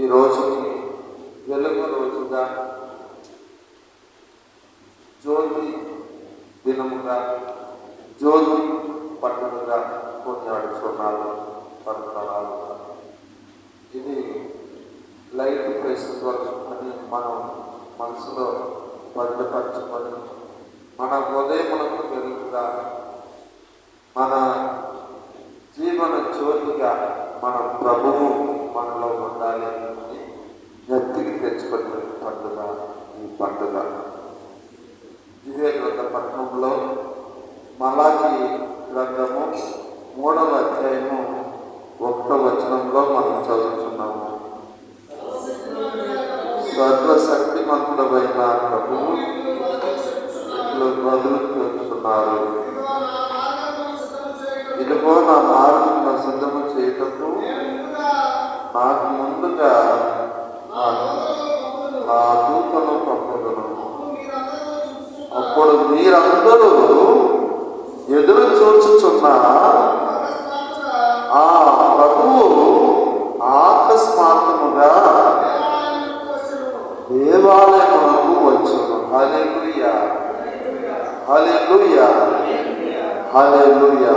ఈ రోజుకి వెలుగు రోజుగా, జ్యోతి దినముగా, జ్యోతి పండుగగా కొనియాడుచున్నారు పర్వతాలు. ఇది లైట్ ఫెస్టివల్ అని మనం మనసులో భద్రపరచుకొని మన హృదయములకు వెలుగుగా, మన జీవన జ్యోతిగా మన ప్రభువు మనలో ఉండాలి అని ఎత్తికి తెచ్చుకునే పండుగ ఈ పండుగ. ఇదే గ్రంథ పట్టణంలో మలాకి గ్రంథము 3వ అధ్యాయము 1వ వచనంలో మనం చదువుతున్నాము. సర్వశక్తిమంతుడైన ప్రభువు వదులుతున్నారు, ఇదిగో నా మార్గమును సిద్ధము చేయటకు నాకు ముందుగా నా దూతను పంపుదును. అప్పుడు మీరందరూ ఎదురు చూచుచున్న ఆ ప్రభువు ఆకస్మాత్తుగా దేవాలయమునకు వచ్చును. హల్లెలూయా, హల్లెలూయా, హల్లెలూయా.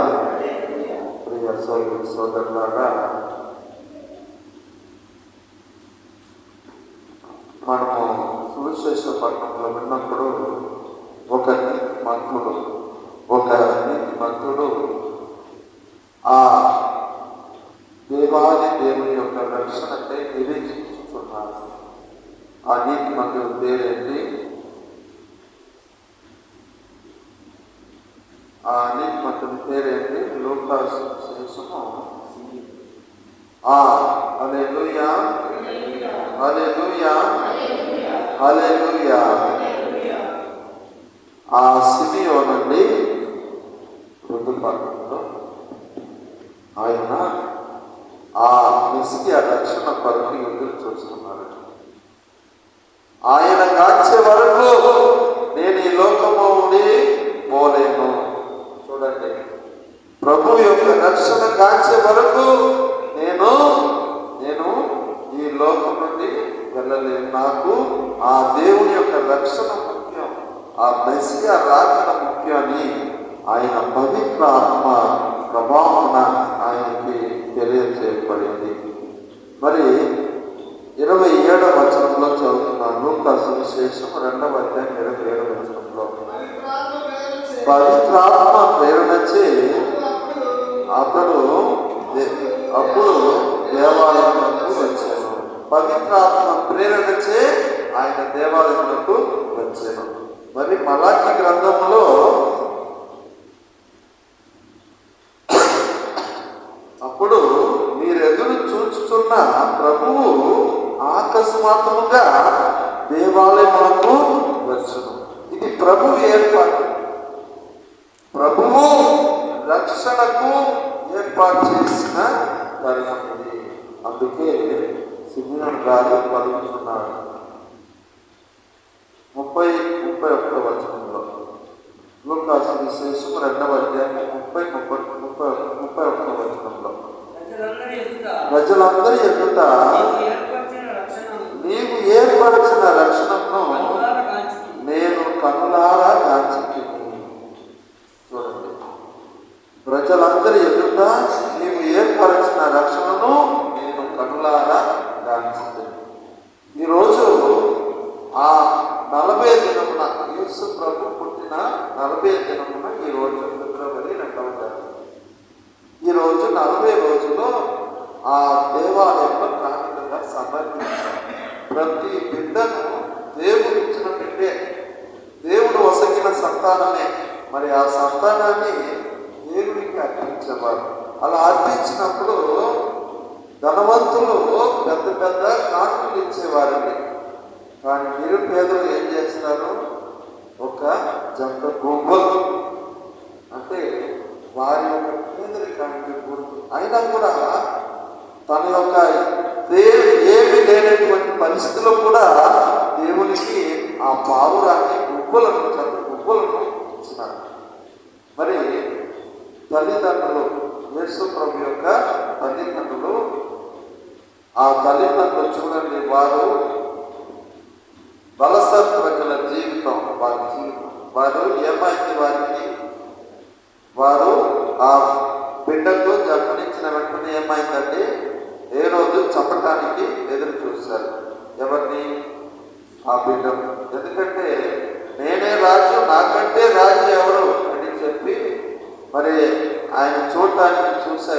ప్రియ సోదరి సోదరులారా, మనము సువిశేష పట్టణంలో విన్నప్పుడు ఒక నీతిమంతుడు ఆ దేవాది దేవుని యొక్క రక్షణకై నిరీక్షించుతున్నారు. ఆ నీతిమంతుడి పేరేంటి? ఆ నీతిమంతుడి పేరేంటి? లూకాసు సువిశేషము. హల్లెలూయా, హల్లెలూయా, హల్లెలూయా. ఆ సిమియోనండి ఋతుపర్ణంలో ఆయన ఆ మెస్సియా రక్షణ కొరకు ఎదురు చూస్తున్నారు. ఆయన కాచే వరకు నేను ఈ లోకము నుండి పోలేను. చూడండి, ప్రభు యొక్క రక్షణ కాచే వరకు నేను ఈ లోకం నుండి వెళ్ళలేను. నాకు ఆ దేవుని యొక్క రక్షణ ముఖ్యం, ఆ మెస్సియా రాకడ ముఖ్యం అని ఆయన పవిత్ర ఆత్మ ప్రభావన ఆయనకి తెలియజేయబడింది. మరి 27వ వచనంలో చదువుతున్నాను. లూకాసు సువిశేషం 2వ అధ్యాయం 27వ వచనంలో, పవిత్రాత్మ ప్రేరణచే అప్పుడు దేవాలయములకు వచ్చాను. పవిత్రాత్మ ప్రేరణచే ఆయన దేవాలయములకు వచ్చాను. మరి మలాకి గ్రంథంలో అప్పుడు మీరెదురు చూచుచున్న ప్రభువు ఆకస్మాత్తుగా దేవాలయములకు వచ్చును. ఇది ప్రభువు ఏర్పాటు, ప్రభువు రక్షణకు ఏర్పాటు చేసిన తరుణం ఇది. అందుకే సిమియోను గారు పలుకుతున్నాడు 31వ వచనంలో. లూకాసు సువిశేషం 2వ అధ్యాయం 31వ వచనంలో, ప్రజలందరి ఎదుట నీవు ఏర్పరిచిన రక్షణను నేను కనులారా కాంచుకుని. చూడండి, ప్రజలందరి ఎదుట నీవు ఏర్పరిచిన రక్షణను నేను కనులారా కాంచుకుని. ఈరోజు ఆ 40 దినమున, యేసు ప్రభు పుట్టిన 40 దినమున ఈరోజు ఫిబ్రవరి 2వ తారీఖు, ఈరోజు 40 రోజుల్లో ఆ దేవాలయంలో కానుకగా సమర్పించారు. ప్రతి బిడ్డను దేవుడు ఇచ్చిన బిడ్డే, దేవుడు వసగిన సంతానమే. మరి ఆ సంతానాన్ని దేవుడికి అర్పించేవారు. అలా అర్పించినప్పుడు ధనవంతులు పెద్ద పెద్ద కానుకలు ఇచ్చేవారండి. కానీ నిరుపేదలు ఏం చేస్తారు? ఒక జంట గువ్వలు, అంటే వారి యొక్క పేదరికానికి గుర్తు. అయినా కూడా తన యొక్క ఏమి లేనటువంటి పరిస్థితుల్లో కూడా దేవునికి ఆ పావురాన్ని గువ్వలను ఇచ్చినారు. మరి తల్లిదండ్రులు, యేసు ప్రభు యొక్క తల్లిదండ్రులు ఆ తల్లిదండ్రులు చూడండి, వారు వలస ప్రజల జీవితం, వారి జీవితం, వారు ఏమైంది వారికి, వారు ఆ బిడ్డకు జన్మనిచ్చిన వెంటనే ఏమైందంటే ఏ రోజు చంపటానికి ఎదురు చూశారు. ఎవరిని? ఆ బిడ్డను. ఎందుకంటే నేనే రాజు, నాకంటే రాజు ఎవరు అని చెప్పి మరి ఆయన చూడటానికి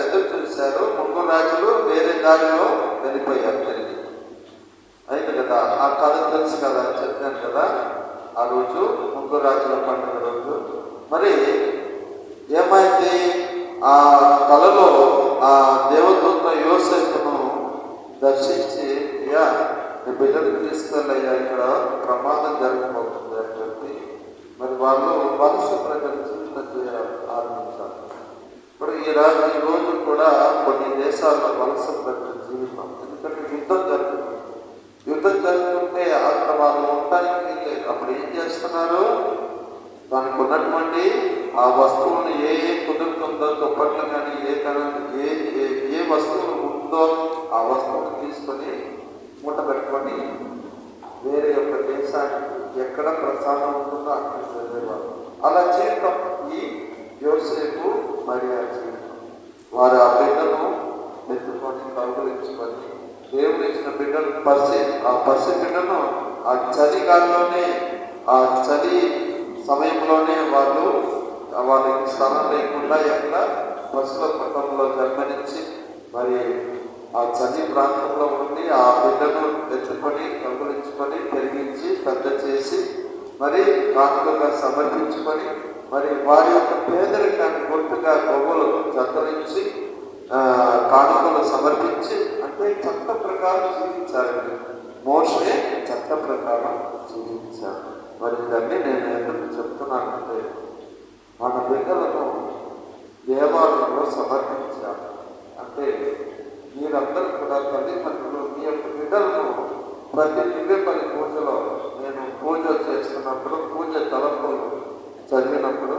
ఎదురు చూశారు. ముగ్గురు రాజులు వేరే దారిలో వెళ్ళిపోయారు తిరిగి. అయింది కదా, ఆ కథ తెలుసు కదా, చెప్పాను కదా. ఆ రోజు ముగ్గురు రాజుల పండుగ రోజు మరి ఏమైంది, ఆ కళలో ఆ దేవదూత యోసేపును దర్శించి, అయ్యా నీ బిడ్డను తీసుకెళ్ళయ్యా, ఇక్కడ ప్రమాదం జరగబోతుంది అని చెప్పి మరి వాళ్ళు వలస ప్రజల జీవితం ఆరంభించారు. ఇప్పుడు ఈ రోజు కూడా కొన్ని దేశాల్లో వలస ప్రజల జీవితం, ఎందుకంటే యుద్ధం జరుగుతుంటే అక్కడ వాళ్ళు ఉండడానికి లేదు. అప్పుడు ఏం చేస్తున్నారు, దానికి ఉన్నటువంటి ఆ వస్తువులను ఏ కుదురుతుందో, దుప్పట్లు కానీ ఏ వస్తువులు ఉందో ఆ వస్తువును తీసుకొని మూట పెట్టుకొని వేరే యొక్క దేశానికి ఎక్కడ ప్రసాదం ఉంటుందో అక్కడికి వెళ్ళేవారు. అలా జీవితం ఈ యోసేపు మరియా జీవితం. వారు ఆ బిడ్డను ఎత్తుకొని కౌగులించుకొని దేవుడు ఇచ్చిన బిడ్డను ఆ పసి బిడ్డను ఆ చలిగాల్లోనే, ఆ చలి సమయంలోనే వాళ్ళకి స్థలం లేకుండా ఎక్కడ పశువుల కుటుంబంలో జన్మనిచ్చి మరి ఆ చలి ప్రాంతంలో ఉండి ఆ బిడ్డను ఎత్తుకొని కౌగులించుకొని పెరిగించి పెద్ద చేసి మరి కానుకగా సమర్పించుకొని మరి వారి యొక్క పేదరికాన్ని గుర్తుగా గొప్పలు చత్తరించి కానుకలు సమర్పించి, అంటే చట్ట ప్రకారం జీవించారండి. మోషే చట్ట ప్రకారం జీవించారు. మరి ఇవన్నీ నేను ఎందుకు చెప్తున్నానంటే మన బిడ్డలను దేవాలయంలో సమర్పించాలి. అంటే మీరందరూ కూడా తల్లిదండ్రులు మీ యొక్క బిడ్డలను ప్రతి దివ్యపల్లి పూజలో నేను పూజ చేస్తున్నప్పుడు, పూజ తలంపులు చదివినప్పుడు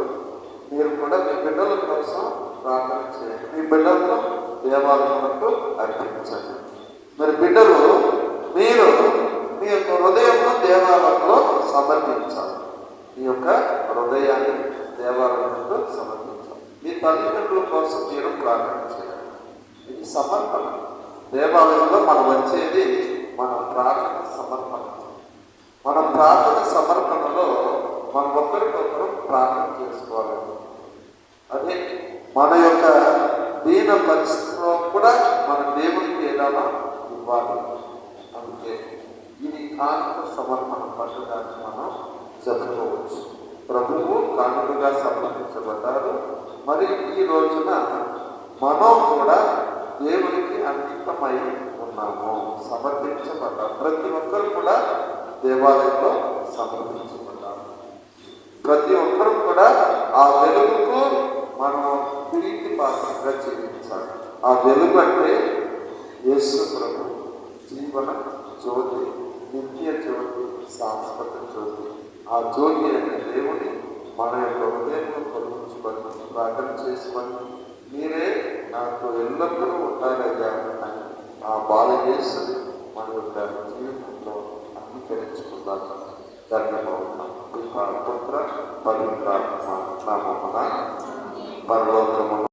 మీరు కూడా మీ బిడ్డల కోసం ప్రార్థన చేయండి. మీ బిడ్డలను దేవాలయంలో అర్పించండి. మరి బిడ్డలు మీరు మీ యొక్క హృదయంలో దేవాలయంలో సమర్పించాలి. మీ యొక్క హృదయాన్ని దేవాలయంలో సమర్పించాలి. మీ తల్లిదండ్రుల కోసం మీరు ప్రార్థన చేయాలి. ఇది సమర్పణ. దేవాలయంలో మనం వచ్చేది మన ప్రార్థన సమర్పణ. మన ప్రార్థన సమర్పణలో మనం ఒకరికొకరు ప్రార్థన చేసుకోవాలి. అదే మన యొక్క దీన పరిస్థితిలో కూడా మన దేవునికి ఏదైనా ఇవ్వాలి. అందుకే ఇది కానుక సమర్పణ పద్ధతిని మనం చెప్పుకోవచ్చు. ప్రభువు కానుకగా సమర్పించబడ్డారు. మరి ఈ రోజున మనం కూడా దేవునికి అంకితమై ఉన్నాము, సమర్పించబడ్డాము. ప్రతి ఒక్కరు కూడా దేవాలయంలో సమర్పించబడ్డారు. ప్రతి ఒక్కరు కూడా ఆ వెలుగుకు మనం ప్రీతి పాత్రగా జీవించాలి. ఆ వెలుగు అంటే యేసు ప్రభు, జీవన జ్యోతి, నిత్య జ్యోతి, శాశ్వత జ్యోతి. ఆ జ్యోతి అనే దేవుని మన యొక్క హృదయంలో పొందించుకొని ప్రార్థన చేసుకొని, మీరే నాకు ఎల్లప్పుడూ ఉండాలయ్యా అని ఆ బాధ చేసి మన యొక్క జీవితంలో అంగీకరించుకుందాం. ధన్యవాదాలు. పుత్ర పవిత్ర నామమున పరలోకమున